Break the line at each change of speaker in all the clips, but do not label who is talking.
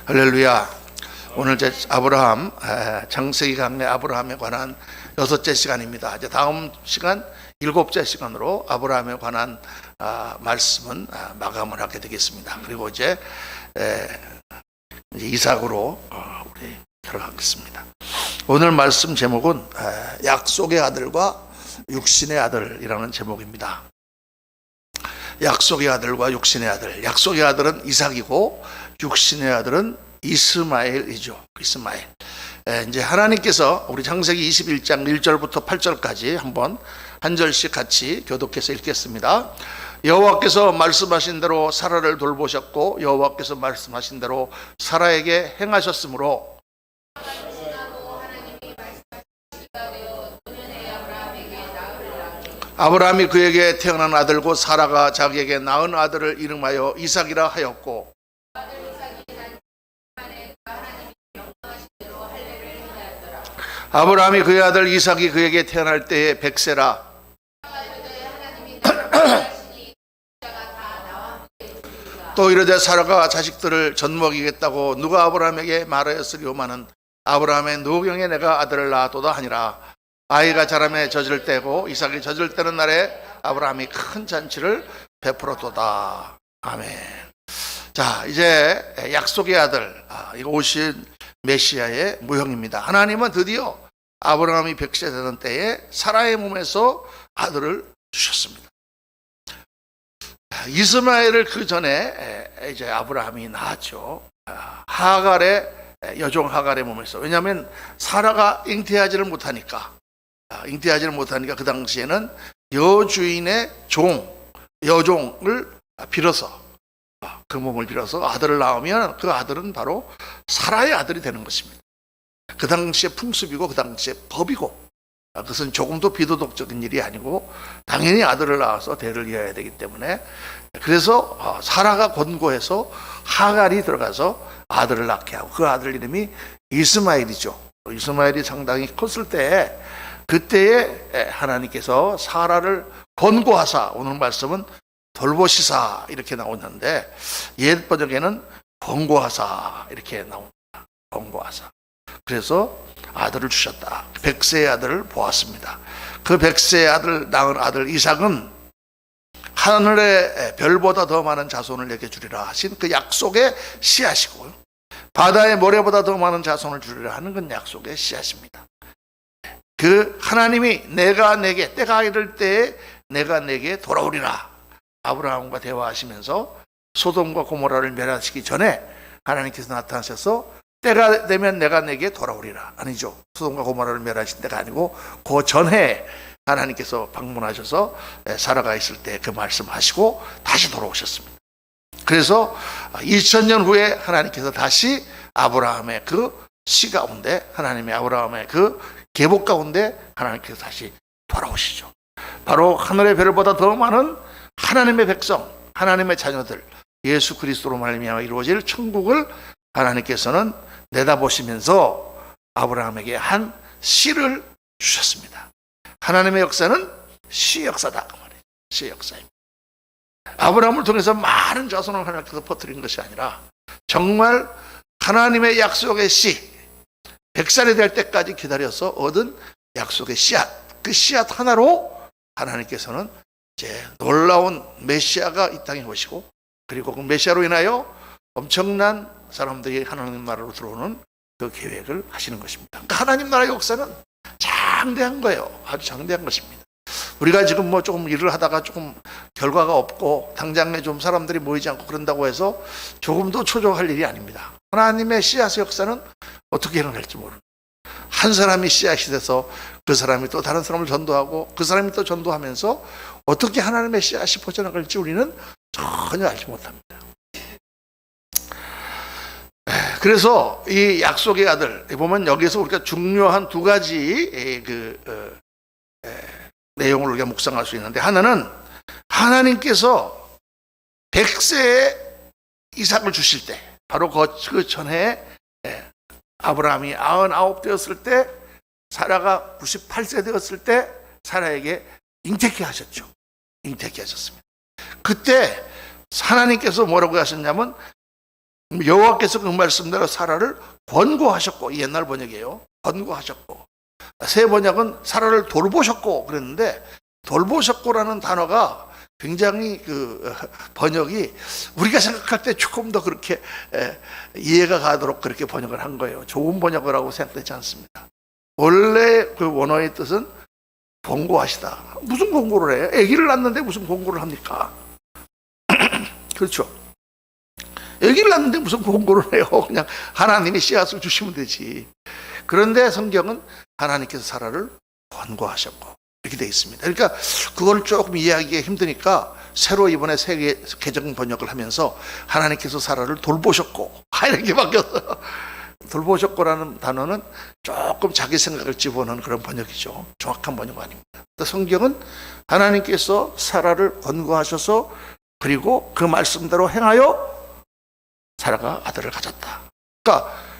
할렐루야. 오늘 제 아브라함, 창세기 강의 아브라함에 관한 6째 시간입니다. 이제 다음 시간 7째 시간으로 아브라함에 관한 말씀은 마감을 하게 되겠습니다. 그리고 이제 이삭으로 우리 들어가겠습니다. 오늘 말씀 제목은 약속의 아들과 육신의 아들이라는 제목입니다. 약속의 아들과 육신의 아들. 약속의 아들은 이삭이고 육신의 아들은 이스마엘이죠. 이스마엘. 이제 하나님께서 우리 창세기 21장 1절부터 8절까지 한번 한 절씩 같이 교독해서 읽겠습니다. 여호와께서 말씀하신 대로 사라를 돌보셨고 여호와께서 말씀하신 대로 사라에게 행하셨으므로 아브라함이 그에게 태어난 아들고 사라가 자기에게 낳은 아들을 이름하여 이삭이라 하였고 아브라함이 그의 아들 이삭이 그에게 태어날 때에 백세라 또 이르되 사라가 자식들을 젖먹이겠다고 누가 아브라함에게 말하였으리오마는 아브라함의 노경에 내가 아들을 낳았도다 하니라. 아이가 자라매 젖을 때고 이삭이 젖을 때는 날에 아브라함이 큰 잔치를 베풀었도다. 아멘. 자, 이제 약속의 아들, 이거 오신 메시아의 무형입니다. 하나님은 드디어 아브라함이 100세 되던 때에 사라의 몸에서 아들을 주셨습니다. 이스마엘을 그 전에 이제 아브라함이 낳았죠. 하갈의 여종 하갈의 몸에서. 왜냐하면 사라가 잉태하지를 못하니까 그 당시에는 여주인의 여종을 빌어서 그 몸을 빌어서 아들을 낳으면 그 아들은 바로 사라의 아들이 되는 것입니다. 그 당시의 풍습이고 그 당시의 법이고 그것은 조금도 비도덕적인 일이 아니고 당연히 아들을 낳아서 대를 이어야 되기 때문에 그래서 사라가 권고해서 하갈이 들어가서 아들을 낳게 하고 그 아들 이름이 이스마엘이죠. 이스마엘이 상당히 컸을 때 그때에 하나님께서 사라를 권고하사 오늘 말씀은 돌보시사 이렇게 나오는데 옛 번역에는 권고하사 이렇게 나옵니다. 권고하사. 그래서 아들을 주셨다. 100세의 아들을 보았습니다. 그 100세의 아들 낳은 아들 이삭은 하늘의 별보다 더 많은 자손을 내게 주리라 하신 그 약속의 씨앗이고요. 바다의 모래보다 더 많은 자손을 주리라 하는 건 약속의 씨앗입니다. 그 하나님이 때가 이를 때에 내가 내게 돌아오리라. 아브라함과 대화하시면서 소돔과 고모라를 멸하시기 전에 하나님께서 나타나셔서 때가 되면 내가 내게 돌아오리라. 아니죠. 소돔과 고모라를 멸하신 때가 아니고 그 전에 하나님께서 방문하셔서 사라가 있을 때 그 말씀하시고 다시 돌아오셨습니다. 그래서 2000년 후에 하나님께서 다시 아브라함의 그 씨 가운데 하나님의 아브라함의 그 계복 가운데 하나님께서 다시 돌아오시죠. 바로 하늘의 별보다 더 많은 하나님의 백성, 하나님의 자녀들, 예수 그리스도로 말미암아 이루어질 천국을 하나님께서는 내다보시면서 아브라함에게 한 씨를 주셨습니다. 하나님의 역사는 씨 역사다. 그 말이에요. 씨 역사입니다. 아브라함을 통해서 많은 자손을 하나님께서 퍼뜨린 것이 아니라 정말 하나님의 약속의 씨, 100살이 될 때까지 기다려서 얻은 약속의 씨앗, 그 씨앗 하나로 하나님께서는 이제 놀라운 메시아가 이 땅에 오시고 그리고 그 메시아로 인하여 엄청난 사람들이 하나님 나라로 들어오는 그 계획을 하시는 것입니다. 그러니까 하나님 나라의 역사는 장대한 거예요. 아주 장대한 것입니다. 우리가 지금 뭐 조금 일을 하다가 조금 결과가 없고 당장에 좀 사람들이 모이지 않고 그런다고 해서 조금도 초조할 일이 아닙니다. 하나님의 씨앗의 역사는 어떻게 일어날지 모르는 한 사람이 씨앗이 돼서 그 사람이 또 다른 사람을 전도하고 그 사람이 또 전도하면서 어떻게 하나님의 씨앗이 퍼져나갈지 우리는 전혀 알지 못합니다. 그래서 이 약속의 아들 보면 여기서 우리가 중요한 두 가지 내용을 우리가 묵상할 수 있는데 하나는 하나님께서 100세에 이삭을 주실 때 바로 그 전에 아브라함이 99 되었을 때 사라가 98세 되었을 때 사라에게 잉태케 하셨죠. 잉태케 하셨습니다. 그때 하나님께서 뭐라고 하셨냐면 여호와께서 그 말씀대로 사라를 권고하셨고, 옛날 번역이에요. 권고하셨고, 새 번역은 사라를 돌보셨고 그랬는데, 돌보셨고라는 단어가 굉장히 그 번역이 우리가 생각할 때 조금 더 그렇게 이해가 가도록 그렇게 번역을 한 거예요. 좋은 번역이라고 생각되지 않습니다. 원래 그 원어의 뜻은 권고하시다. 무슨 권고를 해요? 아기를 낳는데 무슨 권고를 합니까? 그렇죠. 아기를 낳는데 무슨 권고를 해요? 그냥 하나님이 씨앗을 주시면 되지. 그런데 성경은 하나님께서 사라를 권고하셨고 이렇게 되어 있습니다. 그러니까 그걸 조금 이해하기가 힘드니까 새로 이번에 새 개정 번역을 하면서 하나님께서 사라를 돌보셨고 이렇게 바뀌었어요. 돌보셨고라는 단어는 조금 자기 생각을 집어넣은 그런 번역이죠. 정확한 번역 아닙니다. 성경은 하나님께서 사라를 권고하셔서 그리고 그 말씀대로 행하여 사라가 아들을 가졌다. 그러니까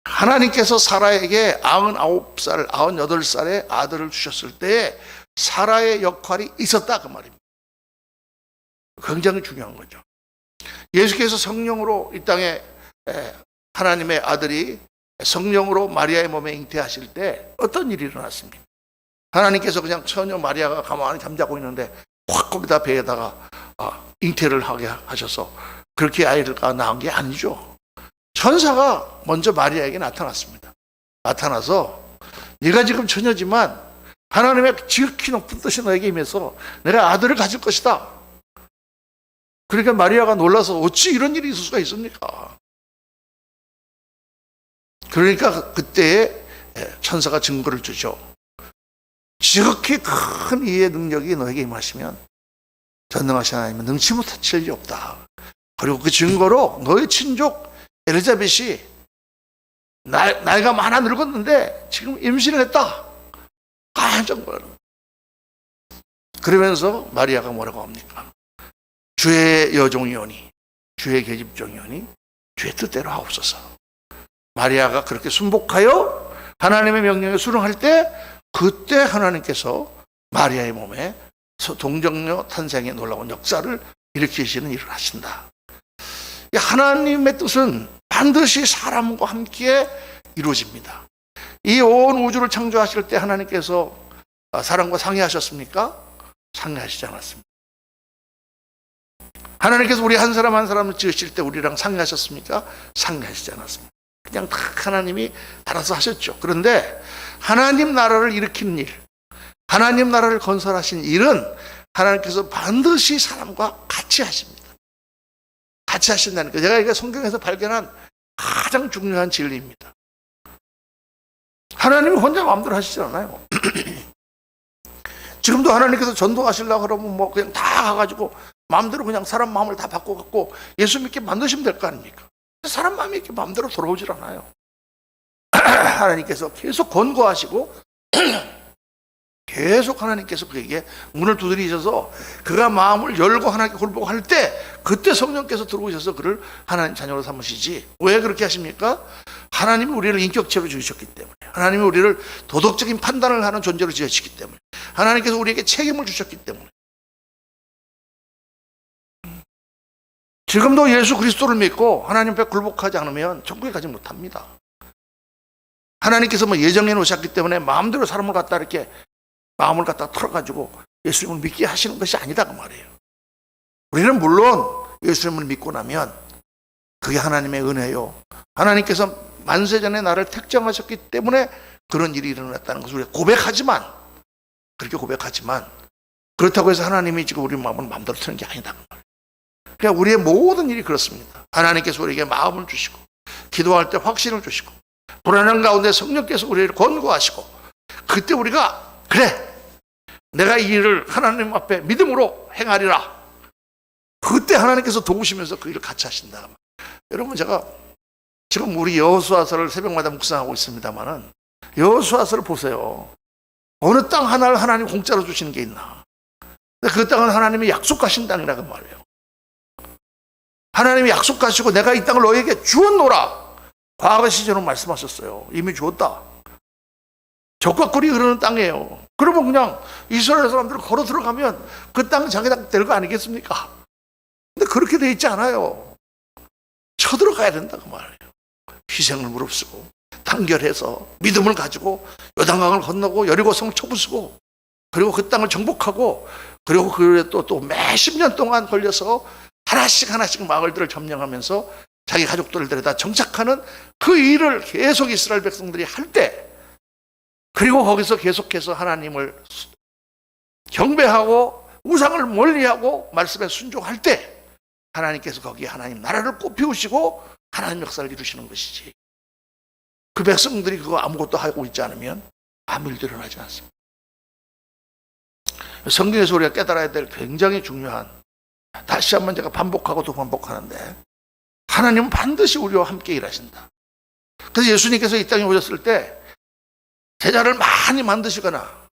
하나님께서 사라에게 99살, 98살에 아들을 주셨을 때 사라의 역할이 있었다 그 말입니다. 굉장히 중요한 거죠. 예수께서 성령으로 이 땅에 하나님의 아들이 성령으로 마리아의 몸에 잉태하실 때 어떤 일이 일어났습니까? 하나님께서 그냥 처녀 마리아가 가만히 잠자고 있는데 확 거기다 배에다가 잉태를 하게 하셔서 그렇게 아이를 낳은 게 아니죠. 천사가 먼저 마리아에게 나타났습니다. 나타나서 네가 지금 처녀지만 하나님의 지극히 높은 뜻이 너에게 임해서 내가 아들을 가질 것이다. 그러니까 마리아가 놀라서 어찌 이런 일이 있을 수가 있습니까? 그러니까 그때에 천사가 증거를 주죠. 지극히 큰 이의 능력이 너에게 임하시면 전능하신 하나님은 능치 못할 일이 없다. 그리고 그 증거로 너의 친족 엘리자벳이 나이가 많아 늙었는데 지금 임신을 했다. 깜짝 놀라는. 그러면서 마리아가 뭐라고 합니까? 주의 여종이오니 주의 계집종이오니 주의 뜻대로 하옵소서. 마리아가 그렇게 순복하여 하나님의 명령에 순응할 때 그때 하나님께서 마리아의 몸에 동정녀 탄생의 놀라운 역사를 일으키시는 일을 하신다. 하나님의 뜻은 반드시 사람과 함께 이루어집니다. 이 온 우주를 창조하실 때 하나님께서 사람과 상의하셨습니까? 상의하시지 않았습니다. 하나님께서 우리 한 사람 한 사람을 지으실 때 우리랑 상의하셨습니까? 상의하시지 않았습니다. 그냥 딱 하나님이 알아서 하셨죠. 그런데 하나님 나라를 일으키는 일, 하나님 나라를 건설하신 일은 하나님께서 반드시 사람과 같이 하십니다. 같이 하신다는 거. 제가 이게 성경에서 발견한 가장 중요한 진리입니다. 하나님이 혼자 마음대로 하시지 않아요. 지금도 하나님께서 전도하시려고 그러면 뭐 그냥 다 가가지고 마음대로 그냥 사람 마음을 다 바꿔갖고 예수 믿게 만드시면 될 거 아닙니까? 사람 마음이 이렇게 마음대로 돌아오질 않아요. 하나님께서 계속 권고하시고 계속 하나님께서 그에게 문을 두드리셔서 그가 마음을 열고 하나님께 굴복하고 할 때 그때 성령께서 들어오셔서 그를 하나님 자녀로 삼으시지. 왜 그렇게 하십니까? 하나님이 우리를 인격체로 지으셨기 때문에, 하나님이 우리를 도덕적인 판단을 하는 존재로 지으셨기 때문에, 하나님께서 우리에게 책임을 주셨기 때문에. 지금도 예수 그리스도를 믿고 하나님 앞에 굴복하지 않으면 천국에 가지 못합니다. 하나님께서 뭐 예정해 놓으셨기 때문에 마음대로 사람을 갖다 이렇게 마음을 갖다 털어가지고 예수님을 믿게 하시는 것이 아니다 그 말이에요. 우리는 물론 예수님을 믿고 나면 그게 하나님의 은혜요. 하나님께서 만세전에 나를 택정하셨기 때문에 그런 일이 일어났다는 것을 우리가 고백하지만, 그렇게 고백하지만 그렇다고 해서 하나님이 지금 우리 마음을 마음대로 트는 게 아니다 그 말이에요. 그냥 우리의 모든 일이 그렇습니다. 하나님께서 우리에게 마음을 주시고 기도할 때 확신을 주시고 불안한 가운데 성령께서 우리를 권고하시고 그때 우리가 그래 내가 이 일을 하나님 앞에 믿음으로 행하리라. 그때 하나님께서 도우시면서 그 일을 같이 하신다. 여러분 제가 지금 우리 여호수아서를 새벽마다 묵상하고 있습니다만은 여호수아서를 보세요. 어느 땅 하나를 하나님 공짜로 주시는 게 있나? 근데 그 땅은 하나님이 약속하신 땅이라고 말해요. 하나님이 약속하시고 내가 이 땅을 너에게 주었노라. 과거 시절로 말씀하셨어요. 이미 주었다. 적과 꿀이 흐르는 땅이에요. 그러면 그냥 이스라엘 사람들은 걸어 들어가면 그 땅은 자기 땅 될 거 아니겠습니까? 근데 그렇게 돼 있지 않아요. 쳐들어가야 된다고 말해요. 희생을 무릅쓰고 단결해서 믿음을 가지고 요단강을 건너고 여리고성을 쳐부수고 그리고 그 땅을 정복하고 그리고 그에 또 몇십 년 동안 걸려서 하나씩 마을들을 점령하면서 자기 가족들을 데려다 정착하는 그 일을 계속 이스라엘 백성들이 할 때, 그리고 거기서 계속해서 하나님을 경배하고 우상을 멀리하고 말씀에 순종할 때 하나님께서 거기에 하나님 나라를 꽃피우시고 하나님 역사를 이루시는 것이지, 그 백성들이 그거 아무것도 하고 있지 않으면 아무 일도 일어나지 않습니다. 성경에서 우리가 깨달아야 될 굉장히 중요한, 다시 한번 제가 반복하고 또 반복하는데, 하나님은 반드시 우리와 함께 일하신다. 그래서 예수님께서 이 땅에 오셨을 때 제자를 많이 만드시거나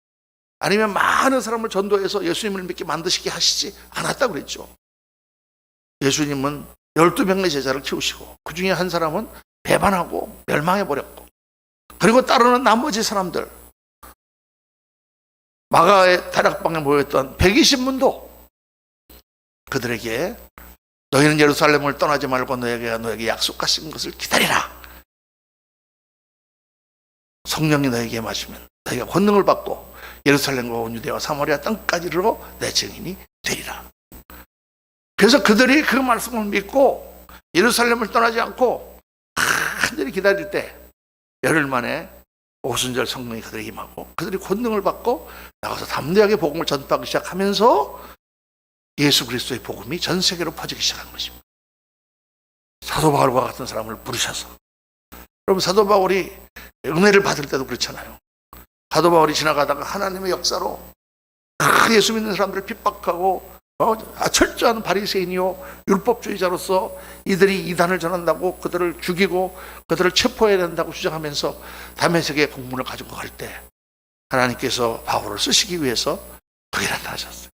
아니면 많은 사람을 전도해서 예수님을 믿게 만드시게 하시지 않았다고 그랬죠. 예수님은 12명의 제자를 키우시고 그 중에 한 사람은 배반하고 멸망해버렸고, 그리고 따르는 나머지 사람들, 마가의 다락방에 모였던 120문도 그들에게 너희는 예루살렘을 떠나지 말고 너에게 약속하신 것을 기다리라. 성령이 너에게 마시면 너희가 권능을 받고 예루살렘과 온 유대와 사마리아 땅까지 이르러 내 증인이 되리라. 그래서 그들이 그 말씀을 믿고 예루살렘을 떠나지 않고 간절히 기다릴 때 열흘 만에 오순절 성령이 그들에게 임하고 그들이 권능을 받고 나가서 담대하게 복음을 전파하기 시작하면서 예수 그리스도의 복음이 전 세계로 퍼지기 시작한 것입니다. 사도 바울과 같은 사람을 부르셔서, 여러분 사도 바울이 은혜를 받을 때도 그렇잖아요. 사도 바울이 지나가다가 하나님의 역사로 예수 믿는 사람들을 핍박하고 철저한 바리새인이요 율법주의자로서 이들이 이단을 전한다고 그들을 죽이고 그들을 체포해야 된다고 주장하면서 다메섹에 공문을 가지고 갈 때 하나님께서 바울을 쓰시기 위해서 거기 나타나셨어요.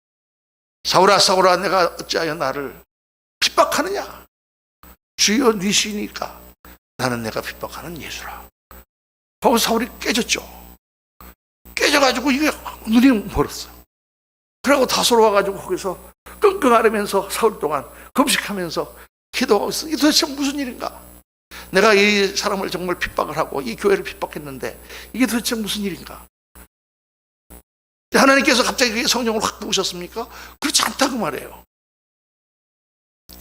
사울아 사울아 내가 어찌하여 나를 핍박하느냐? 주여 니시니까 나는 내가 핍박하는 예수라. 바울 사울이 깨졌죠. 깨져가지고 이게 눈이 멀었어요. 그리고 다소로 와가지고 거기서 끙끙 앓으면서 사흘 동안 금식하면서 기도하고 있어. 이게 도대체 무슨 일인가? 내가 이 사람을 정말 핍박을 하고 이 교회를 핍박했는데 이게 도대체 무슨 일인가? 하나님께서 갑자기 성령을 확 부으셨습니까? 그렇지 않다고 말해요.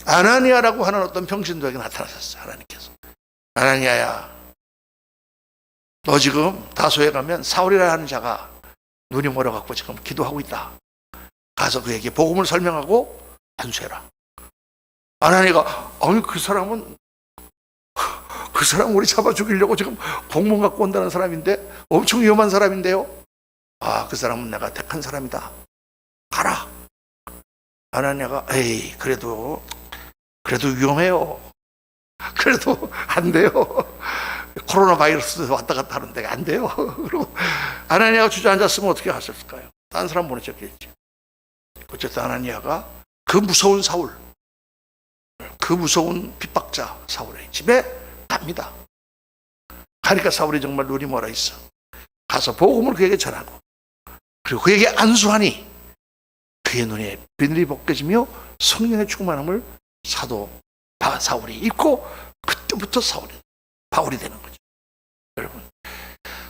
아나니아라고 하는 어떤 병신도에게 나타나셨어요. 하나님께서. 아나니아야, 너 지금 다소에 가면 사울이라 하는 자가 눈이 멀어갖고 지금 기도하고 있다. 가서 그에게 복음을 설명하고 안수해라. 아나니아가 아니 그 사람은 우리 잡아 죽이려고 지금 공문 갖고 온다는 사람인데 엄청 위험한 사람인데요. 아, 그 사람은 내가 택한 사람이다. 가라. 아나니아가 에이 그래도 위험해요. 그래도 안 돼요. 코로나 바이러스 왔다 갔다 하는데 안 돼요. 그리고 아나니아가 주저앉았으면 어떻게 하셨을까요? 다른 사람 보내셨겠죠. 어쨌든 아나니아가 그 무서운 사울, 그 무서운 핍박자 사울의 집에 갑니다. 가니까 사울이 정말 눈이 멀어 있어. 가서 복음을 그에게 전하고 그리고 그에게 안수하니 그의 눈에 비늘이 벗겨지며 성령의 충만함을 사도 사울이 입고 그때부터 바울이 되는 거죠. 여러분,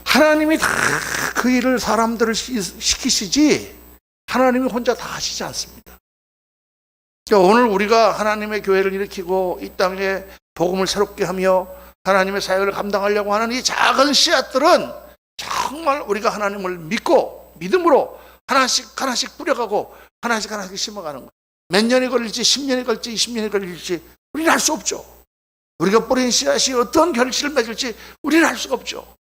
하나님이 다 그 일을 사람들을 시키시지 하나님이 혼자 다 하시지 않습니다. 그러니까 오늘 우리가 하나님의 교회를 일으키고 이 땅에 복음을 새롭게 하며 하나님의 사역을 감당하려고 하는 이 작은 씨앗들은 정말 우리가 하나님을 믿고 믿음으로 하나씩 뿌려가고 하나씩 심어가는 거예요. 몇 년이 걸릴지 10년이 걸릴지 20년이 걸릴지 우리는 알 수 없죠. 우리가 뿌린 씨앗이 어떤 결실을 맺을지 우리는 알 수가 없죠.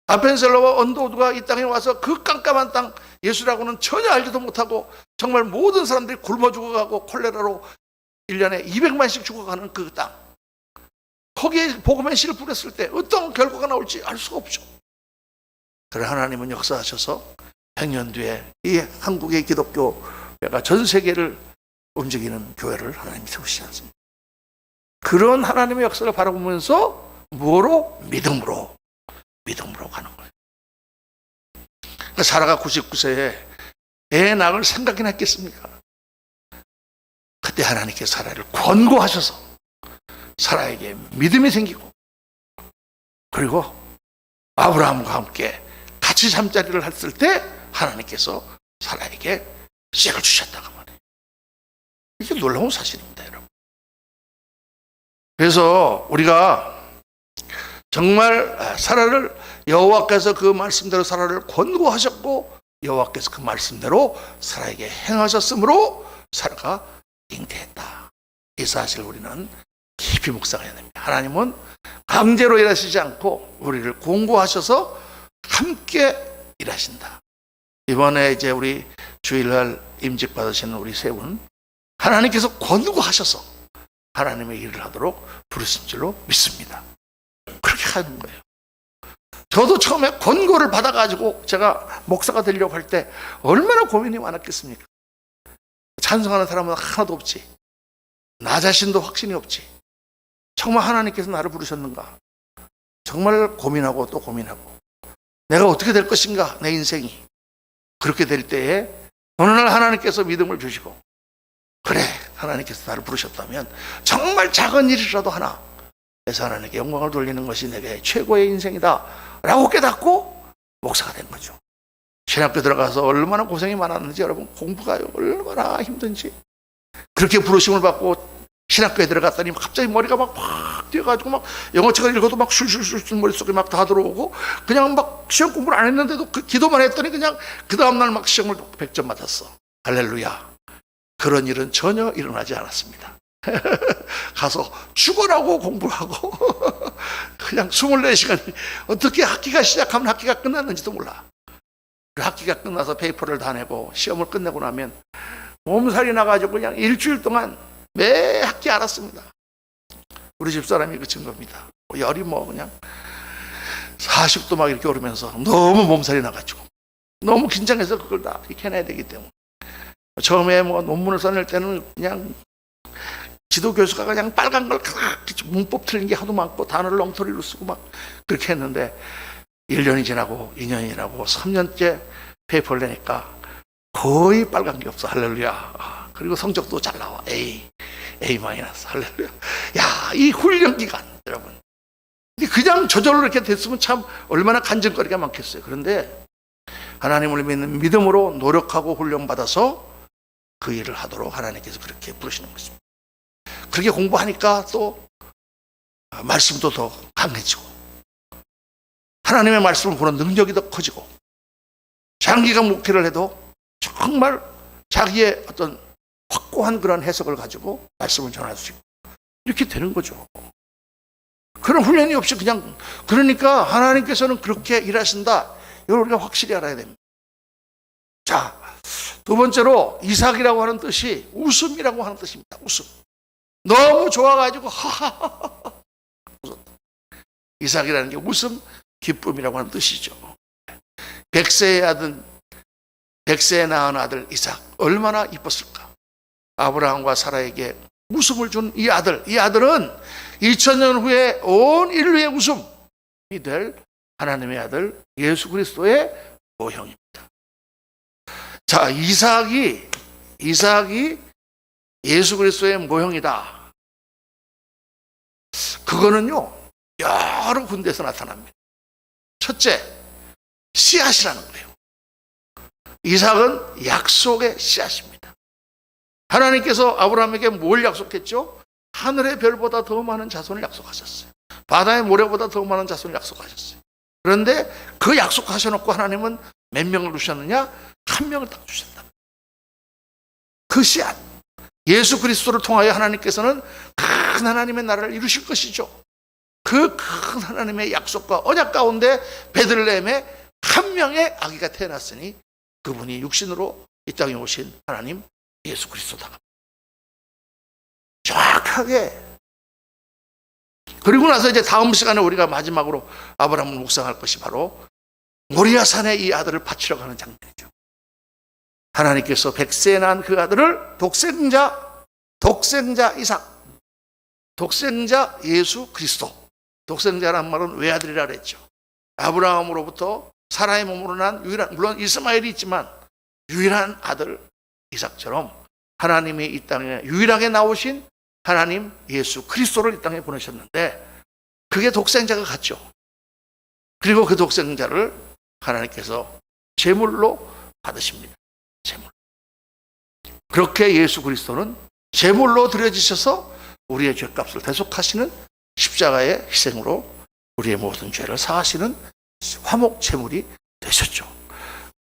아펜셀러와 언더우드가 이 땅에 와서 그 깜깜한 땅, 예수라고는 전혀 알지도 못하고 정말 모든 사람들이 굶어 죽어가고 콜레라로 1년에 200만씩 죽어가는 그 땅, 거기에 복음의 씨를 뿌렸을 때 어떤 결과가 나올지 알 수가 없죠. 그래 하나님은 역사하셔서 100년 뒤에 이 한국의 기독교가 전 세계를 움직이는 교회를 하나님이 세우시지 않습니다. 그런 하나님의 역사를 바라보면서 뭐로? 믿음으로 가는 거예요. 그러니까 사라가 99세에 애 낳을 생각이나 했겠습니까? 그때 하나님께서 사라를 권고하셔서 사라에게 믿음이 생기고, 그리고 아브라함과 함께 같이 잠자리를 했을 때 하나님께서 사라에게 씨를 주셨다고 말해요. 이게 놀라운 사실입니다, 여러분. 그래서 우리가 정말 사라를, 여호와께서 그 말씀대로 사라를 권고하셨고 여호와께서 그 말씀대로 사라에게 행하셨으므로 사라가 잉태했다. 이 사실을 우리는 깊이 묵상해야 됩니다. 하나님은 강제로 일하시지 않고 우리를 권고하셔서 함께 일하신다. 이번에 이제 우리 주일날 임직 받으시는 우리 세 분, 하나님께서 권고하셔서 하나님의 일을 하도록 부르신 줄로 믿습니다. 그렇게 하는 거예요. 저도 처음에 권고를 받아가지고 제가 목사가 되려고 할 때 얼마나 고민이 많았겠습니까? 찬성하는 사람은 하나도 없지. 나 자신도 확신이 없지. 정말 하나님께서 나를 부르셨는가? 정말 고민하고 또 고민하고, 내가 어떻게 될 것인가, 내 인생이. 그렇게 될 때에 어느 날 하나님께서 믿음을 주시고, 그래, 하나님께서 나를 부르셨다면 정말 작은 일이라도 하나 해서 하나님께 영광을 돌리는 것이 내게 최고의 인생이다 라고 깨닫고 목사가 된 거죠. 신학교 들어가서 얼마나 고생이 많았는지, 여러분, 공부가 얼마나 힘든지. 그렇게 부르심을 받고 신학교에 들어갔더니 갑자기 머리가 막 뛰어가지고 막 영어책을 읽어도 막 슐슐슐 머릿속에 막 다 들어오고, 그냥 막 시험 공부를 안 했는데도 그 기도만 했더니 그냥 그 다음날 막 시험을 100점 맞았어. 할렐루야. 그런 일은 전혀 일어나지 않았습니다. 가서 죽어라고 공부하고 그냥 24시간, 어떻게 학기가 시작하면 학기가 끝났는지도 몰라. 그 학기가 끝나서 페이퍼를 다 내고 시험을 끝내고 나면 몸살이 나가지고 그냥 일주일 동안 매 학기 알았습니다. 우리 집사람이 그 증거입니다. 열이 뭐 그냥 40도 막 이렇게 오르면서 너무 몸살이 나가지고 너무 긴장해서 그걸 다 익혀내야 되기 때문에, 처음에 뭐 논문을 써낼 때는 그냥 지도 교수가 그냥 빨간 걸 문법 틀린 게 하도 많고 단어를 엉터리로 쓰고 막 그렇게 했는데, 1년이 지나고 2년이 지나고 3년째 페이퍼를 내니까 거의 빨간 게 없어. 할렐루야. 그리고 성적도 잘 나와. A 마이너스. 할렐루야. 야, 이 훈련 기간, 여러분, 그냥 저절로 이렇게 됐으면 참 얼마나 간증거리가 많겠어요. 그런데 하나님을 믿는 믿음으로 노력하고 훈련받아서 그 일을 하도록 하나님께서 그렇게 부르시는 것입니다. 그렇게 공부하니까 또 말씀도 더 강해지고, 하나님의 말씀을 보는 능력이 더 커지고, 장기간 목회를 해도 정말 자기의 어떤 확고한 그런 해석을 가지고 말씀을 전할 수 있고, 이렇게 되는 거죠. 그런 훈련이 없이 그냥, 그러니까 하나님께서는 그렇게 일하신다. 이걸 우리가 확실히 알아야 됩니다. 자, 두 번째로 이삭이라고 하는 뜻이 웃음이라고 하는 뜻입니다. 웃음. 너무 좋아가지고 하하하하 웃었다. 이삭이라는 게 웃음, 기쁨이라고 하는 뜻이죠. 백세에 낳은 아들 이삭, 얼마나 이뻤을까. 아브라함과 사라에게 웃음을 준 이 아들, 이 아들은 2000년 후에 온 인류의 웃음이 될 하나님의 아들 예수 그리스도의 모형입니다. 자, 이삭이 예수 그리스도의 모형이다. 그거는요, 여러 군데에서 나타납니다. 첫째, 씨앗이라는 거예요. 이삭은 약속의 씨앗입니다. 하나님께서 아브라함에게 뭘 약속했죠? 하늘의 별보다 더 많은 자손을 약속하셨어요. 바다의 모래보다 더 많은 자손을 약속하셨어요. 그런데 그 약속하셔놓고 하나님은 몇 명을 주셨느냐? 한 명을 딱 주셨다. 그 씨앗, 예수 그리스도를 통하여 하나님께서는 큰 하나님의 나라를 이루실 것이죠. 그 큰 하나님의 약속과 언약 가운데 베들레헴에 한 명의 아기가 태어났으니 그분이 육신으로 이 땅에 오신 하나님 예수 그리스도다. 정확하게. 그리고 나서 이제 다음 시간에 우리가 마지막으로 아브라함을 묵상할 것이 바로 모리아산에 이 아들을 바치러 가는 장면이죠. 하나님께서 백세에 낳은 그 아들을 독생자 이삭, 독생자 예수 그리스도. 독생자란 말은 외아들이라 그랬죠. 아브라함으로부터 사라의 몸으로 난 유일한, 물론 이스마엘이 있지만 유일한 아들 이삭처럼 하나님이 이 땅에 유일하게 나오신 하나님 예수 그리스도를 이 땅에 보내셨는데 그게 독생자가 같죠. 그리고 그 독생자를 하나님께서 제물로 받으십니다. 제물. 그렇게 예수 그리스도는 제물로 드려지셔서 우리의 죄값을 대속하시는 십자가의 희생으로 우리의 모든 죄를 사하시는 화목 제물이 되셨죠.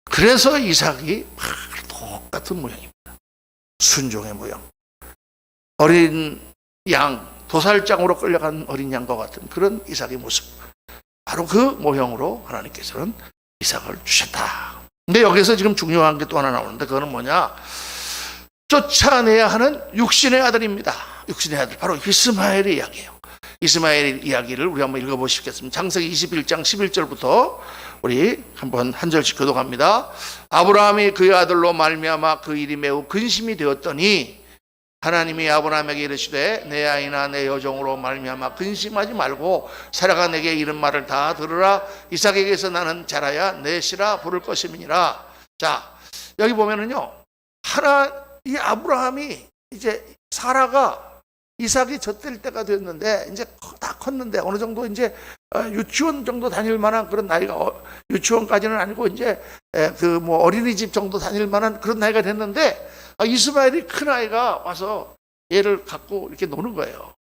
그래서 이삭이 똑같은 모양입니다. 순종의 모양. 어린 양, 도살장으로 끌려간 어린 양과 같은 그런 이삭의 모습. 바로 그 모형으로 하나님께서는 이삭을 주셨다. 근데 여기서 지금 중요한 게 또 하나 나오는데 그거는 뭐냐? 쫓아내야 하는 육신의 아들입니다. 육신의 아들, 바로 이스마엘의 이야기예요. 이스마엘 이야기를 우리 한번 읽어보시겠습니다. 창세기 21장 11절부터 우리 한번 한 절씩 교독합니다. 아브라함이 그의 아들로 말미암아 그 일이 매우 근심이 되었더니 하나님이 아브라함에게 이르시되 내 아이나 내 여종으로 말미암아 근심하지 말고 사라가 내게 이른 말을 다 들으라. 이삭에게서 나는 자라야 내 씨라 부를 것임이니라. 자, 여기 보면은요, 이 아브라함이 이제 사라가 이삭이 젖될 때가 됐는데 이제 다 컸는데 어느 정도 이제 유치원 정도 다닐 만한 그런 나이가, 유치원까지는 아니고 이제 그 뭐 어린이집 정도 다닐 만한 그런 나이가 됐는데 이스마엘이 큰 아이가 와서 얘를 갖고 이렇게 노는 거예요.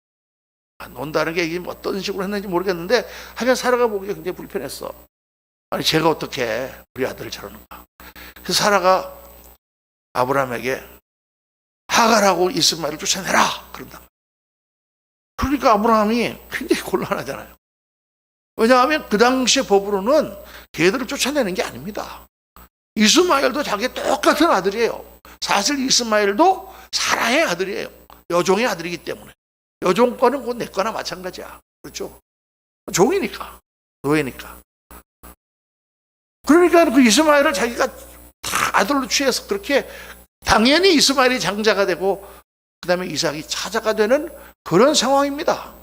논다는 게 이게 어떤 식으로 했는지 모르겠는데 하여간 사라가 보기에 굉장히 불편했어. 아니 제가 어떻게 우리 아들을 저러는가. 그래서 사라가 아브라함에게 하갈하고 이스마엘을 쫓아내라 그런다. 그러니까 아브라함이 굉장히 곤란하잖아요. 왜냐하면 그 당시의 법으로는 걔들을 쫓아내는 게 아닙니다. 이스마엘도 자기 똑같은 아들이에요. 사실 이스마엘도 사라의 아들이에요. 여종의 아들이기 때문에. 여종 거는 곧 내 거나 마찬가지야. 그렇죠? 종이니까. 노예니까. 그러니까 그 이스마엘을 자기가 다 아들로 취해서 그렇게 당연히 이스마엘이 장자가 되고 그 다음에 이삭이 차자가 되는 그런 상황입니다.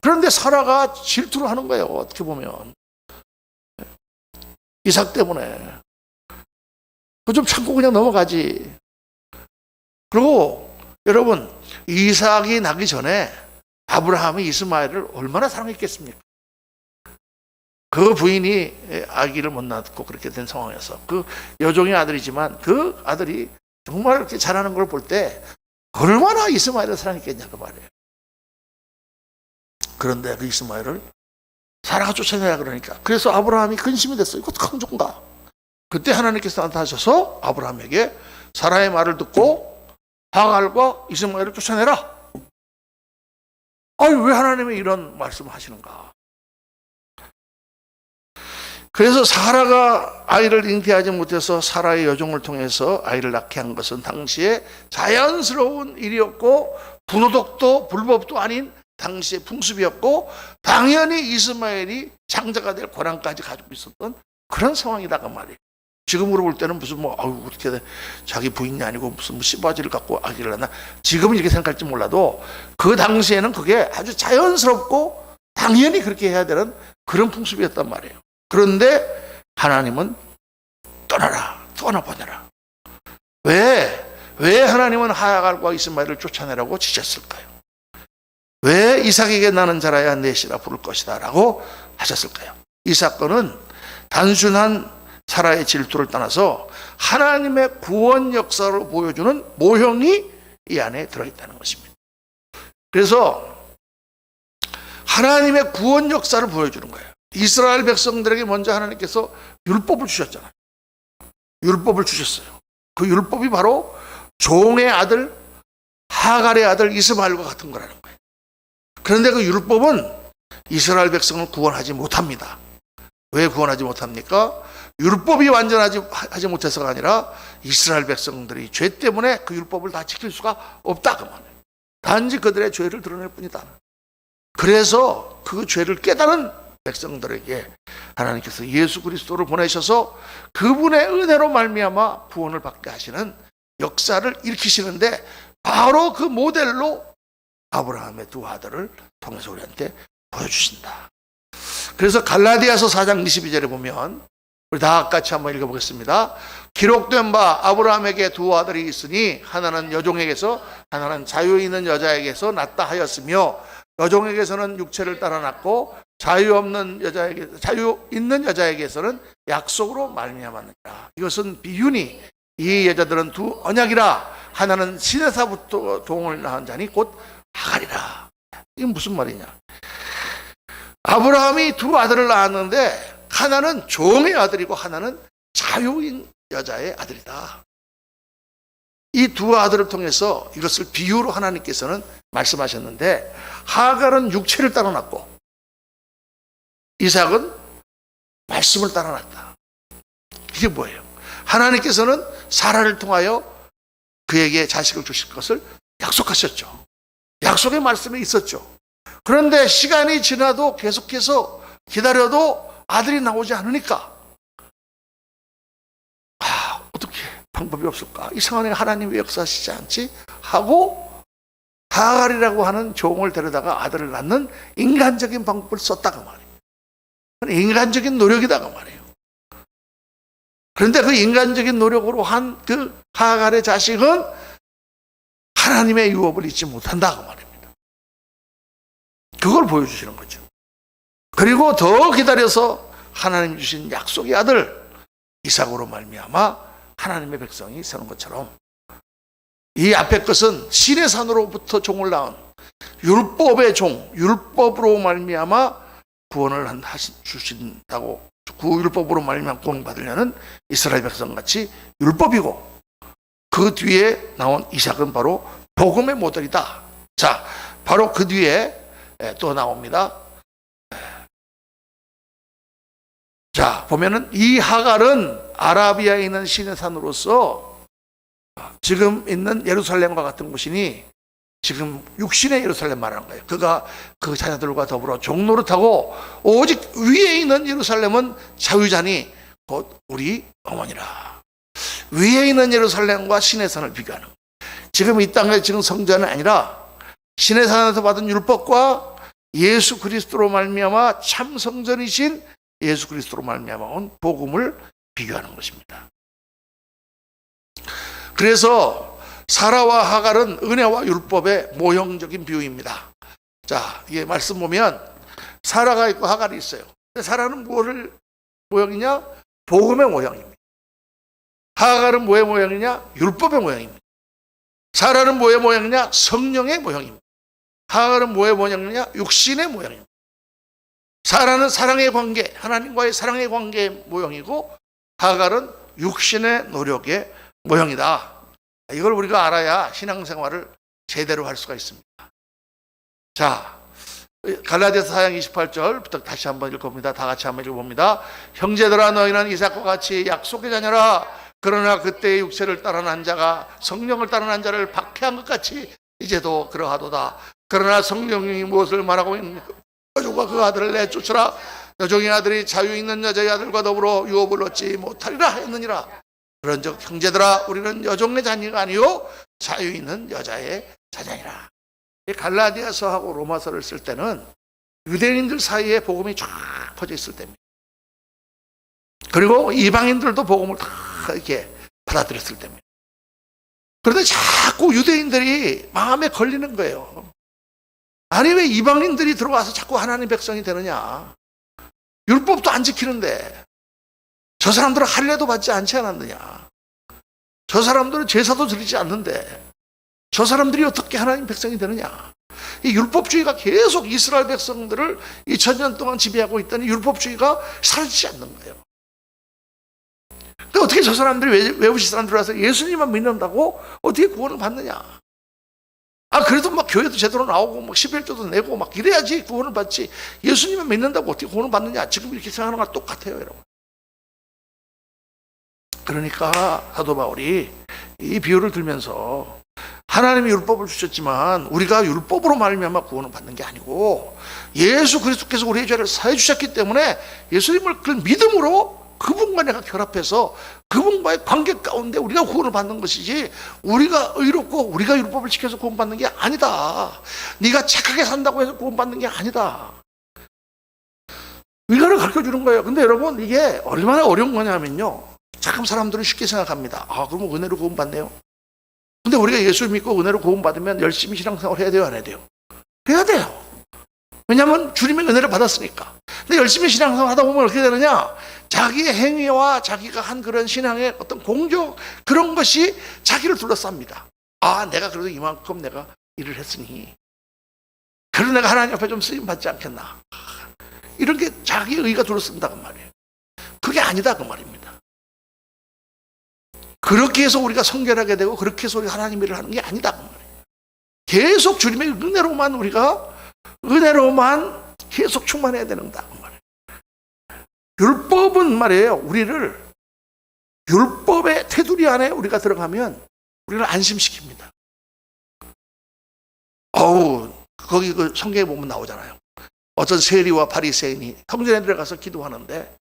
그런데 사라가 질투를 하는 거예요. 어떻게 보면 이삭 때문에 좀 참고 그냥 넘어가지. 그리고 여러분 이삭이 나기 전에 아브라함이 이스마엘을 얼마나 사랑했겠습니까? 그 부인이 아기를 못 낳고 그렇게 된 상황에서 그 여종의 아들이지만 그 아들이 정말 이렇게 잘하는 걸 볼 때 얼마나 이스마엘을 사랑했겠냐고 말이에요. 그런데 그 이스마엘을 사라가 쫓아내라 그러니까. 그래서 아브라함이 근심이 됐어요. 이거 어떡하면 좋은가? 그때 하나님께서 나타나셔서 아브라함에게 사라의 말을 듣고 하갈과 이스마엘을 쫓아내라. 아니 왜 하나님이 이런 말씀을 하시는가? 그래서 사라가 아이를 잉태하지 못해서 사라의 여종을 통해서 아이를 낳게 한 것은 당시에 자연스러운 일이었고 분호독도 불법도 아닌 당시의 풍습이었고 당연히 이스마엘이 장자가 될 권한까지 가지고 있었던 그런 상황이다가 말이에요. 지금으로 볼 때는 무슨 뭐 어떻게 자기 부인이 아니고 무슨 뭐 씨바지를 갖고 아기를 낳나 지금은 이렇게 생각할지 몰라도 그 당시에는 그게 아주 자연스럽고 당연히 그렇게 해야 되는 그런 풍습이었단 말이에요. 그런데 하나님은 떠나보내라. 왜 하나님은 하갈과 이스마엘을 쫓아내라고 지셨을까요? 왜 이삭에게 나는 자라야 내 씨라 부를 것이다 라고 하셨을까요? 이 사건은 단순한 사라의 질투를 떠나서 하나님의 구원 역사를 보여주는 모형이 이 안에 들어있다는 것입니다. 그래서 하나님의 구원 역사를 보여주는 거예요. 이스라엘 백성들에게 먼저 하나님께서 율법을 주셨잖아요. 율법을 주셨어요. 그 율법이 바로 종의 아들 하갈의 아들 이스마엘과 같은 거라는 거예요. 그런데 그 율법은 이스라엘 백성을 구원하지 못합니다. 왜 구원하지 못합니까? 율법이 완전하지 못해서가 아니라 이스라엘 백성들이 죄 때문에 그 율법을 다 지킬 수가 없다 그 말이에요. 단지 그들의 죄를 드러낼 뿐이다. 그래서 그 죄를 깨달은 백성들에게 하나님께서 예수 그리스도를 보내셔서 그분의 은혜로 말미암아 구원을 받게 하시는 역사를 일으키시는데 바로 그 모델로 아브라함의 두 아들을 통해서 우리한테 보여주신다. 그래서 갈라디아서 4장 22절에 보면 우리 다 같이 한번 읽어보겠습니다. 기록된 바 아브라함에게 두 아들이 있으니 하나는 여종에게서 하나는 자유 있는 여자에게서 낳다 하였으며 여종에게서는 육체를 따라 낳고 자유 있는 여자에게서는 약속으로 말미암았느니라. 이것은 비유니 이 여자들은 두 언약이라. 하나는 시내사부터 종을 낳은 자니 곧 하갈이라. 이게 무슨 말이냐? 아브라함이 두 아들을 낳았는데 하나는 종의 아들이고 하나는 자유인 여자의 아들이다. 이 두 아들을 통해서 이것을 비유로 하나님께서는 말씀하셨는데, 하갈은 육체를 따라 낳고 이삭은 말씀을 따라 낳았다. 이게 뭐예요? 하나님께서는 사라를 통하여 그에게 자식을 주실 것을 약속하셨죠. 약속의 말씀이 있었죠. 그런데 시간이 지나도 계속해서 기다려도 아들이 나오지 않으니까 어떻게 방법이 없을까? 이 상황에 하나님이 역사하시지 않지? 하고 하갈이라고 하는 종을 데려다가 아들을 낳는 인간적인 방법을 썼다고 말이에요. 인간적인 노력이다가 말이에요. 그런데 그 인간적인 노력으로 한 그 하갈의 자식은 하나님의 유업을 잊지 못한다고 말입니다. 그걸 보여주시는 거죠. 그리고 더 기다려서 하나님 주신 약속의 아들 이삭으로 말미암아 하나님의 백성이 서는 것처럼, 이 앞에 것은 시내산으로부터 종을 낳은 율법의 종, 율법으로 말미암아 구원을 주신다고, 그 율법으로 말미암아 구원 받으려는 이스라엘 백성같이 율법이고, 그 뒤에 나온 이삭은 바로 복음의 모델이다. 자, 바로 그 뒤에 또 나옵니다. 자, 보면은 이 하갈은 아라비아에 있는 시내산으로서 지금 있는 예루살렘과 같은 곳이니 지금 육신의 예루살렘 말하는 거예요. 그가 그 자녀들과 더불어 종노릇하고 오직 위에 있는 예루살렘은 자유자니 곧 우리 어머니라. 위에 있는 예루살렘과 시내산을 비교하는 거예요. 지금 이 땅에 지금 성전은 아니라 시내산에서 받은 율법과 예수 그리스도로 말미암아 참 성전이신 예수 그리스도로 말미암아 온 복음을 비교하는 것입니다. 그래서 사라와 하갈은 은혜와 율법의 모형적인 비유입니다. 자, 이게 말씀 보면 사라가 있고 하갈이 있어요. 사라는 무엇을 모형이냐? 복음의 모형입니다. 하갈은 뭐의 모형이냐? 율법의 모형입니다. 사라는 뭐의 모형이냐? 성령의 모형입니다. 하갈은 뭐의 모형이냐? 육신의 모형입니다. 사라는 사랑의 관계, 하나님과의 사랑의 관계의 모형이고, 하갈은 육신의 노력의 모형이다. 이걸 우리가 알아야 신앙생활을 제대로 할 수가 있습니다. 자, 갈라디아서 4장 28절부터 다시 한번 읽어봅니다. 다 같이 한번 읽어봅니다. 형제들아, 너희는 이삭과 같이 약속의 자녀라. 그러나 그때의 육체를 따라 난 자가 성령을 따라 난 자를 박해한 것 같이 이제도 그러하도다. 그러나 성령이 무엇을 말하고 있는가? 여종과 그 아들을 내쫓으라. 여종의 아들이 자유 있는 여자의 아들과 더불어 유업을 얻지 못하리라 했느니라. 그런즉 형제들아, 우리는 여종의 자녀가 아니요 자유 있는 여자의 자녀이라. 갈라디아서하고 로마서를 쓸 때는 유대인들 사이에 복음이 쫙 퍼져 있을 때입니다. 그리고 이방인들도 복음을 다 이렇게 받아들였을 때입니다. 그런데 자꾸 유대인들이 마음에 걸리는 거예요. 아니, 왜 이방인들이 들어와서 자꾸 하나님 백성이 되느냐? 율법도 안 지키는데 저 사람들은 할례도 받지 않지 않았느냐? 저 사람들은 제사도 드리지 않는데 저 사람들이 어떻게 하나님 백성이 되느냐? 이 율법주의가 계속 이스라엘 백성들을 2000년 동안 지배하고 있다니 율법주의가 사라지지 않는 거예요. 근데 어떻게 저 사람들이 외부시 사람들 와서 예수님만 믿는다고 어떻게 구원을 받느냐? 그래도 막 교회도 제대로 나오고 막 11조도 내고 막 이래야지 구원을 받지. 예수님만 믿는다고 어떻게 구원을 받느냐? 지금 이렇게 생각하는 거랑 똑같아요, 여러분. 그러니까 사도 바울이 이 비유를 들면서 하나님이 율법을 주셨지만 우리가 율법으로 말미암아 구원을 받는 게 아니고 예수 그리스도께서 우리의 죄를 사해 주셨기 때문에 예수님을 그 믿음으로 그분과 내가 결합해서 그분과의 관계 가운데 우리가 구원을 받는 것이지, 우리가 의롭고 우리가 율법을 지켜서 구원받는 게 아니다. 네가 착하게 산다고 해서 구원받는 게 아니다. 의가를 가르쳐 주는 거예요. 근데 여러분, 이게 얼마나 어려운 거냐면요, 참 사람들은 쉽게 생각합니다. 아, 그러면 은혜로 구원 받네요. 근데 우리가 예수 믿고 은혜로 구원 받으면 열심히 신앙생활 해야 돼요, 안 해야 돼요? 해야 돼요. 왜냐하면 주님의 은혜를 받았으니까. 근데 열심히 신앙생활 하다 보면 어떻게 되느냐, 자기의 행위와 자기가 한 그런 신앙의 어떤 공적, 그런 것이 자기를 둘러쌉니다. 아, 내가 그래도 이만큼 내가 일을 했으니 그래도 내가 하나님 앞에 좀 쓰임 받지 않겠나, 이런 게 자기의 의가 둘러쓴다고 말이에요. 그게 아니다 그 말입니다. 그렇게 해서 우리가 성결하게 되고 그렇게 해서 우리가 하나님 일을 하는 게 아니다 그 말이에요. 계속 주님의 은혜로만, 우리가 은혜로만 계속 충만해야 되는다 그 말이에요. 율법은 말이에요, 우리를 율법의 테두리 안에 우리가 들어가면 우리를 안심시킵니다. 거기 그 성경에 보면 나오잖아요. 어떤 세리와 바리새인이 성전에 들어가서 기도하는데,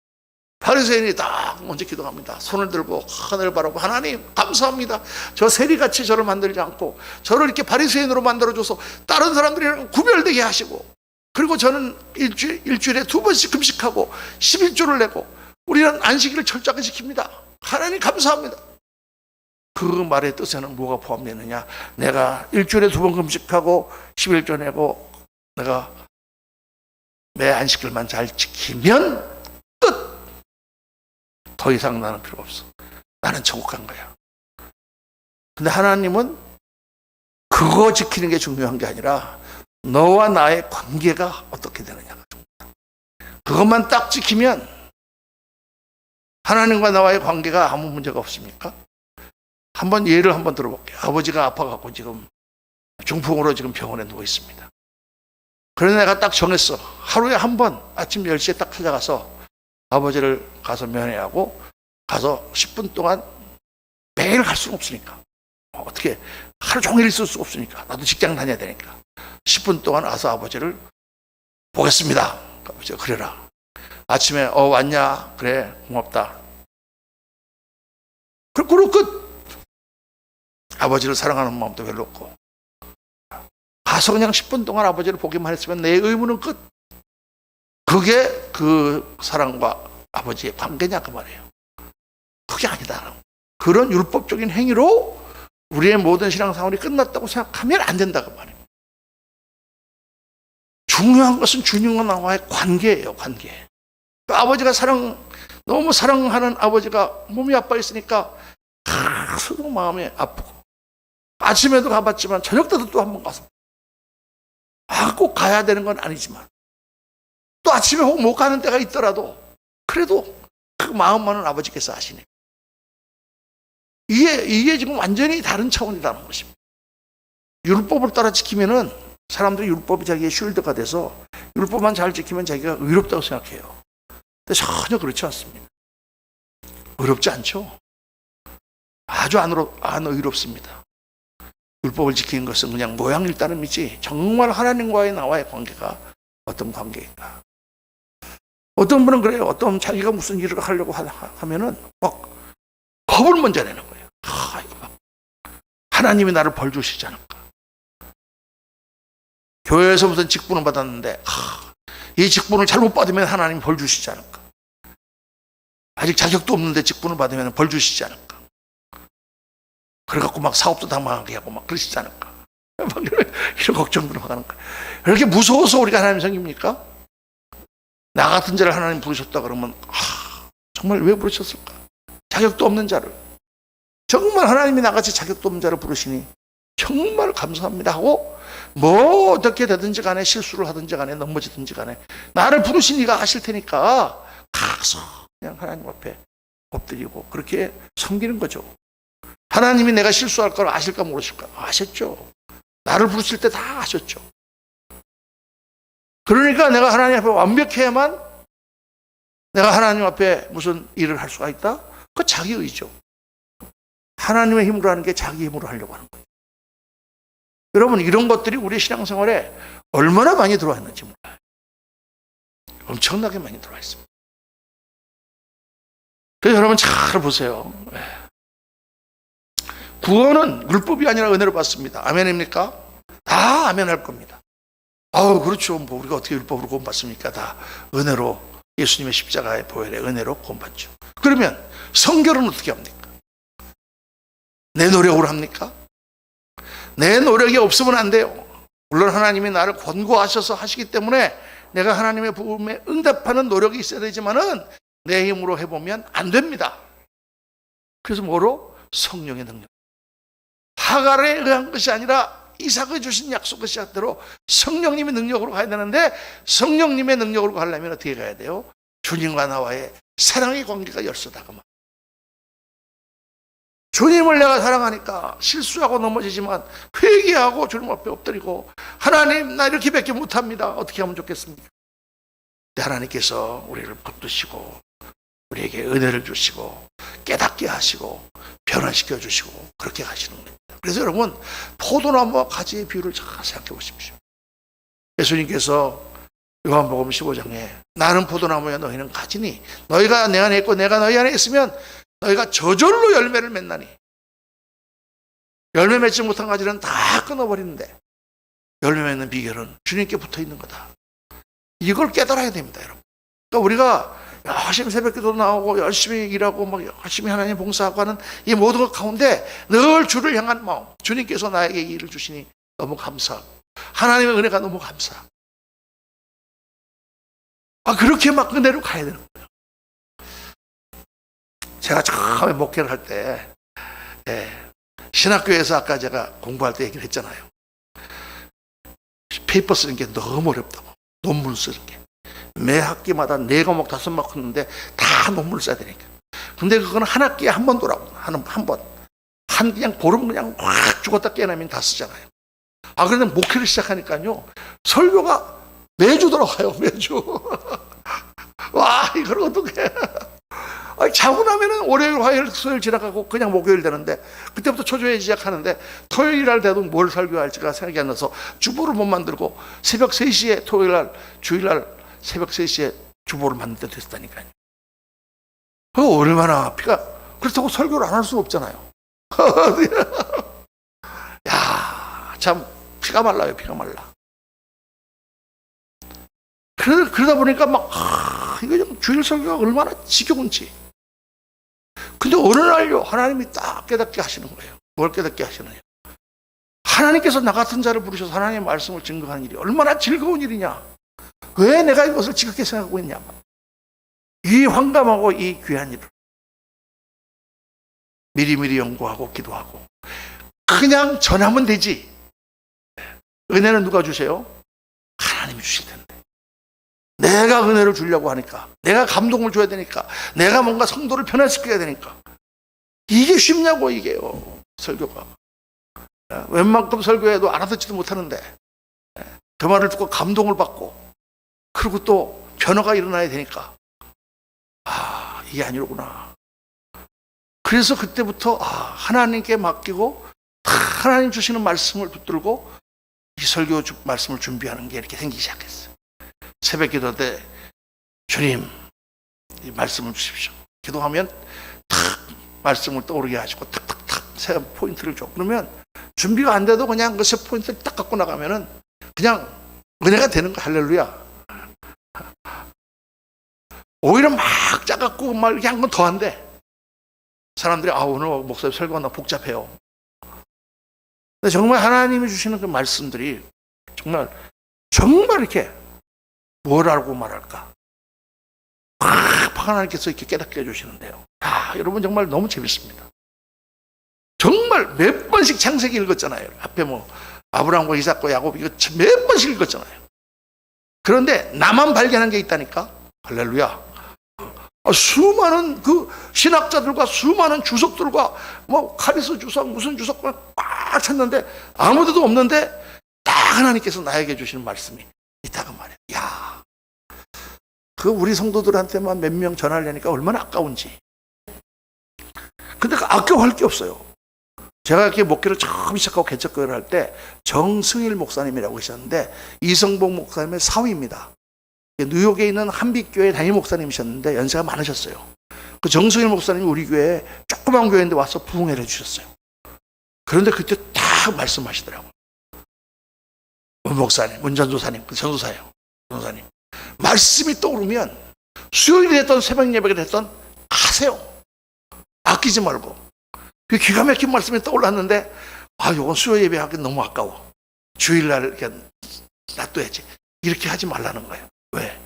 바리새인이 딱 먼저 기도합니다. 손을 들고 하늘을 바라보고, 하나님 감사합니다. 저 세리같이 저를 만들지 않고 저를 이렇게 바리새인으로 만들어줘서 다른 사람들이랑 구별되게 하시고, 그리고 저는 일주일에 2번씩 금식하고 11조를 내고 우리는 안식일을 철저하게 지킵니다. 하나님 감사합니다. 그 말의 뜻에는 뭐가 포함되느냐, 내가 일주일에 2번 금식하고 11조 내고 내가 내 안식일만 잘 지키면 끝! 더 이상 나는 필요 없어. 나는 천국 간 거야. 근데 하나님은 그거 지키는 게 중요한 게 아니라 너와 나의 관계가 어떻게 되느냐가 중요하다. 그것만 딱 지키면 하나님과 나와의 관계가 아무 문제가 없습니까? 한번 예를 한번 들어볼게요. 아버지가 아파갖고 지금 중풍으로 지금 병원에 누워 있습니다. 그래서 내가 딱 정했어. 하루에 한 번 아침 10시에 딱 찾아가서 아버지를 가서 면회하고, 가서 10분 동안, 매일 갈 수는 없으니까, 어떻게 하루 종일 있을 수 없으니까, 나도 직장 다녀야 되니까 10분 동안 와서 아버지를 보겠습니다. 아버지가 그래라. 아침에 왔냐? 그래 고맙다. 그리고 끝. 아버지를 사랑하는 마음도 별로 없고, 가서 그냥 10분 동안 아버지를 보기만 했으면 내 의무는 끝. 그게 그 사랑과 아버지의 관계냐 그 말이에요. 그게 아니다. 그런 율법적인 행위로 우리의 모든 신앙생활이 끝났다고 생각하면 안 된다 그 말이에요. 중요한 것은 주님과 나와의 관계예요. 관계. 아버지가 너무 사랑하는 아버지가 몸이 아파 있으니까 가서도 마음이 아프고, 아침에도 가봤지만 저녁 때도 또 한 번 가서, 꼭 가야 되는 건 아니지만, 또 아침에 혹 못 가는 때가 있더라도 그래도 그 마음만은 아버지께서 아시네. 이게 지금 완전히 다른 차원이라는 것입니다. 율법을 따라 지키면은 사람들이 율법이 자기의 쉴드가 돼서 율법만 잘 지키면 자기가 의롭다고 생각해요. 근데 전혀 그렇지 않습니다. 의롭지 않죠. 아주 안 의롭습니다. 율법을 지키는 것은 그냥 모양일 따름이지, 정말 하나님과의 나와의 관계가 어떤 관계인가. 어떤 분은 그래요. 어떤 자기가 무슨 일을 하려고 하면은 막 겁을 먼저 내는 거예요. 이거 막 하나님이 나를 벌 주시지 않을까. 교회에서 무슨 직분을 받았는데 이 직분을 잘못 받으면 하나님이 벌 주시지 않을까. 아직 자격도 없는데 직분을 받으면 벌 주시지 않을까. 그래갖고 막 사업도 당망하게 하고 막 그러시지 않을까. 막 이런 걱정들을 하는 거예요. 이렇게 무서워서 우리가 하나님 섬깁니까? 나 같은 자를 하나님 부르셨다 그러면 정말 왜 부르셨을까? 자격도 없는 자를. 정말 하나님이 나같이 자격도 없는 자를 부르시니 정말 감사합니다 하고, 뭐 어떻게 되든지 간에, 실수를 하든지 간에, 넘어지든지 간에 나를 부르신 이가 아실 테니까 가서 그냥 하나님 앞에 엎드리고 그렇게 섬기는 거죠. 하나님이 내가 실수할 걸 아실까 모르실까? 아셨죠. 나를 부르실 때 다 아셨죠. 그러니까 내가 하나님 앞에 완벽해야만 내가 하나님 앞에 무슨 일을 할 수가 있다? 그거 자기 의죠. 하나님의 힘으로 하는 게 자기 힘으로 하려고 하는 거예요. 여러분, 이런 것들이 우리 신앙생활에 얼마나 많이 들어와 있는지 몰라요. 엄청나게 많이 들어와 있습니다. 그래서 여러분 잘 보세요. 구원은 율법이 아니라 은혜로 받습니다. 아멘입니까? 다 아멘할 겁니다. 그렇죠. 뭐 우리가 어떻게 율법으로 구원받습니까? 다 은혜로 예수님의 십자가의 보혈의 은혜로 구원받죠. 그러면 성결은 어떻게 합니까? 내 노력으로 합니까? 내 노력이 없으면 안 돼요. 물론 하나님이 나를 권고하셔서 하시기 때문에 내가 하나님의 부름에 응답하는 노력이 있어야 되지만은 내 힘으로 해보면 안 됩니다. 그래서 뭐로? 성령의 능력. 하갈에 의한 것이 아니라 이삭이 주신 약속의 시작대로 성령님의 능력으로 가야 되는데, 성령님의 능력으로 가려면 어떻게 가야 돼요? 주님과 나와의 사랑의 관계가 열쇠다가. 주님을 내가 사랑하니까 실수하고 넘어지지만 회개하고 주님 앞에 엎드리고, 하나님 나 이렇게밖에 못합니다. 어떻게 하면 좋겠습니까? 하나님께서 우리를 붙드시고 우리에게 은혜를 주시고 깨닫게 하시고 변화시켜 주시고 그렇게 하시는 겁니다. 그래서 여러분, 포도나무와 가지의 비유를 잘 생각해 보십시오. 예수님께서 요한복음 15장에 나는 포도나무야 너희는 가지니 너희가 내 안에 있고 내가 너희 안에 있으면 너희가 저절로 열매를 맺나니, 열매 맺지 못한 가지는 다 끊어버리는데 열매 맺는 비결은 주님께 붙어 있는 거다. 이걸 깨달아야 됩니다, 여러분. 그러니까 우리가 열심히 새벽기도 나오고 열심히 일하고 막 열심히 하나님 봉사하고 하는 이 모든 것 가운데 늘 주를 향한 마음, 주님께서 나에게 이 일을 주시니 너무 감사하고 하나님의 은혜가 너무 감사하고, 그렇게 막 은혜로 가야 되는 거예요. 제가 처음에 목회를 할 때 신학교에서 아까 제가 공부할 때 얘기를 했잖아요. 페이퍼 쓰는 게 너무 어렵다고. 논문 쓰는 게 매 학기마다 4과목 5막 했는데 다 논문을 써야 되니까. 근데 그거는 한 학기에 한 번 돌아오고 한 번 그냥 보름 그냥 확 죽었다 깨어나면 다 쓰잖아요. 그런데 목회를 시작하니까요, 설교가 매주 돌아와요. 매주. 와, 이걸 어떡해. 자고 나면은 월요일 화요일 수요일 지나가고 그냥 목요일 되는데, 그때부터 초조해 시작하는데 토요일 날 돼도 뭘 설교할지가 생각이 안 나서 주보를 못 만들고 새벽 3시에 토요일 날, 주일 날 새벽 3시에 주보를 만들 때 됐다니까요. 얼마나 그렇다고 설교를 안 할 수는 없잖아요. 야, 참 피가 말라요. 피가 말라. 그러다 보니까 막 이거 주일 설교가 얼마나 지겨운지. 근데 어느 날요, 하나님이 딱 깨닫게 하시는 거예요. 뭘 깨닫게 하시느냐? 하나님께서 나 같은 자를 부르셔서 하나님의 말씀을 증거하는 일이 얼마나 즐거운 일이냐? 왜 내가 이것을 지겹게 생각하고 있냐? 이 황감하고 이 귀한 일을 미리미리 연구하고 기도하고 그냥 전하면 되지. 은혜는 누가 주세요? 하나님이 주실 텐데. 내가 은혜를 주려고 하니까, 내가 감동을 줘야 되니까, 내가 뭔가 성도를 변화시켜야 되니까, 이게 쉽냐고. 이게요, 설교가. 웬만큼 설교해도 알아듣지도 못하는데 그 말을 듣고 감동을 받고 그리고 또 변화가 일어나야 되니까, 이게 아니로구나. 그래서 그때부터 하나님께 맡기고 하나님 주시는 말씀을 붙들고 이 설교 말씀을 준비하는 게 이렇게 생기기 시작했어요. 새벽 기도 때 주님 이 말씀을 주십시오. 기도하면 탁 말씀을 떠오르게 하시고 탁탁탁 새 포인트를 줘. 그러면 준비가 안 돼도 그냥 그 새 포인트를 딱 갖고 나가면은 그냥 은혜가 되는 거. 할렐루야. 오히려 막 짜갖고 막 이렇게 한 건 더 안 돼. 사람들이 오늘 목사님 설교가 나 복잡해요. 근데 정말 하나님이 주시는 그 말씀들이 정말 이렇게 뭐라고 말할까? 하나님께서 이렇게 깨닫게 해주시는데요. 여러분 정말 너무 재밌습니다. 정말 몇 번씩 창세기 읽었잖아요. 앞에 아브라함과 이삭과 야곱 이거 몇 번씩 읽었잖아요. 그런데 나만 발견한 게 있다니까. 할렐루야. 수많은 그 신학자들과 수많은 주석들과 카리스 주석 무슨 주석과 꽉 찾는데 아무데도 없는데 딱 하나님께서 나에게 주시는 말씀이 있다고 말이에요. 야, 우리 성도들한테만 몇 명 전하려니까 얼마나 아까운지. 근데 아까워할 게 없어요. 제가 이렇게 목회를 처음 시작하고 개척교회를 할 때 정승일 목사님이라고 계셨는데 이성복 목사님의 사위입니다. 뉴욕에 있는 한빛교회 담임 목사님이셨는데 연세가 많으셨어요. 그 정승일 목사님이 우리 교회에 조그만 교회인데 와서 부흥회를 해주셨어요. 그런데 그때 딱 말씀하시더라고요. 문 목사님, 문 전도사님, 그 전도사예요. 전도사님. 말씀이 떠오르면 수요일이 됐던 새벽 예배가 됐던 하세요. 아끼지 말고. 그 기가 막힌 말씀이 떠올랐는데 이건 수요 예배하기 너무 아까워. 주일날 이렇게 놔둬야지. 이렇게 하지 말라는 거예요. 왜?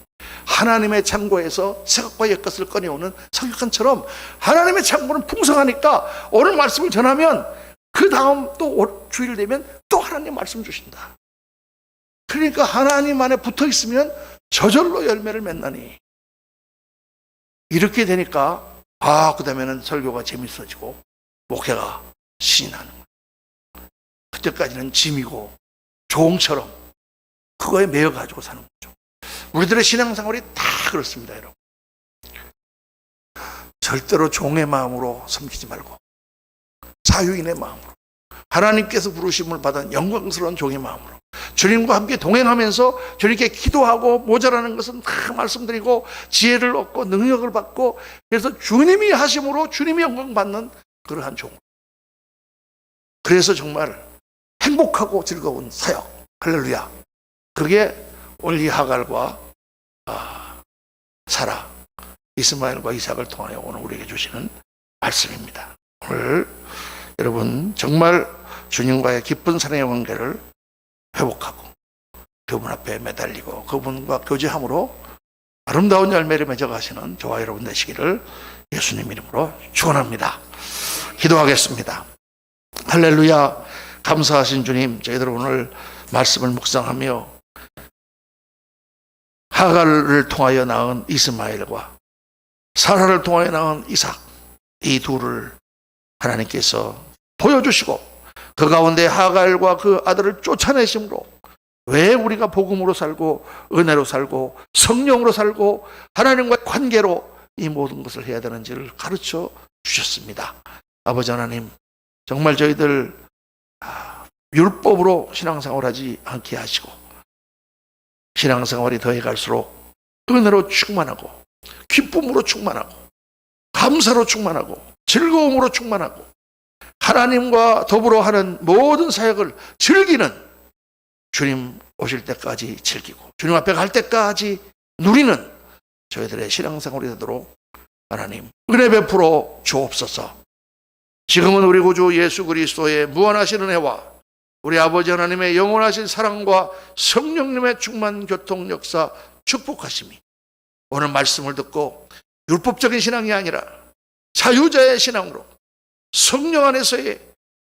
하나님의 창고에서 새것과 옛것을 꺼내오는 성격한처럼 하나님의 창고는 풍성하니까 오늘 말씀을 전하면 그 다음 또 주일 되면 또 하나님 말씀 주신다. 그러니까 하나님 안에 붙어 있으면 저절로 열매를 맺나니. 이렇게 되니까 그 다음에는 설교가 재밌어지고 목회가 신이 나는 거예요. 그때까지는 짐이고 종처럼 그거에 매여 가지고 사는 거죠. 우리들의 신앙생활이 다 그렇습니다, 여러분. 절대로 종의 마음으로 섬기지 말고 자유인의 마음으로, 하나님께서 부르심을 받은 영광스러운 종의 마음으로 주님과 함께 동행하면서 주님께 기도하고 모자라는 것은 다 말씀드리고 지혜를 얻고 능력을 받고, 그래서 주님이 하심으로 주님이 영광 받는 그러한 종. 그래서 정말 행복하고 즐거운 사역. 할렐루야. 그게 오늘 이 하갈과 사라, 이스마엘과 이삭을 통하여 오늘 우리에게 주시는 말씀입니다. 오늘 여러분 정말 주님과의 깊은 사랑의 관계를 회복하고 그분 앞에 매달리고 그분과 교제함으로 아름다운 열매를 맺어가시는 저와 여러분 되시기를 예수님 이름으로 축원합니다. 기도하겠습니다. 할렐루야. 감사하신 주님, 저희들 오늘 말씀을 묵상하며 하갈을 통하여 낳은 이스마엘과 사라를 통하여 낳은 이삭, 이 둘을 하나님께서 보여주시고 그 가운데 하갈과 그 아들을 쫓아내심으로 왜 우리가 복음으로 살고 은혜로 살고 성령으로 살고 하나님과의 관계로 이 모든 것을 해야 되는지를 가르쳐 주셨습니다. 아버지 하나님, 정말 저희들 율법으로 신앙생활하지 않게 하시고 신앙생활이 더해갈수록 은혜로 충만하고 기쁨으로 충만하고 감사로 충만하고 즐거움으로 충만하고 하나님과 더불어 하는 모든 사역을 즐기는, 주님 오실 때까지 즐기고 주님 앞에 갈 때까지 누리는 저희들의 신앙생활이 되도록 하나님 은혜 베풀어 주옵소서. 지금은 우리 구주 예수 그리스도의 무한하신 은혜와 우리 아버지 하나님의 영원하신 사랑과 성령님의 충만 교통 역사 축복하심이 오늘 말씀을 듣고 율법적인 신앙이 아니라 자유자의 신앙으로 성령 안에서의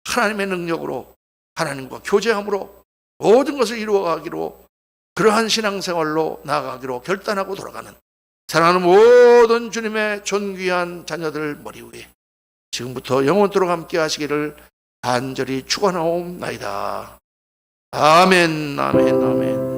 하나님의 능력으로 하나님과 교제함으로 모든 것을 이루어가기로, 그러한 신앙생활로 나아가기로 결단하고 돌아가는 사랑하는 모든 주님의 존귀한 자녀들 머리 위에 지금부터 영원토록 함께 하시기를 간절히 축원하옵나이다. 아멘, 아멘, 아멘.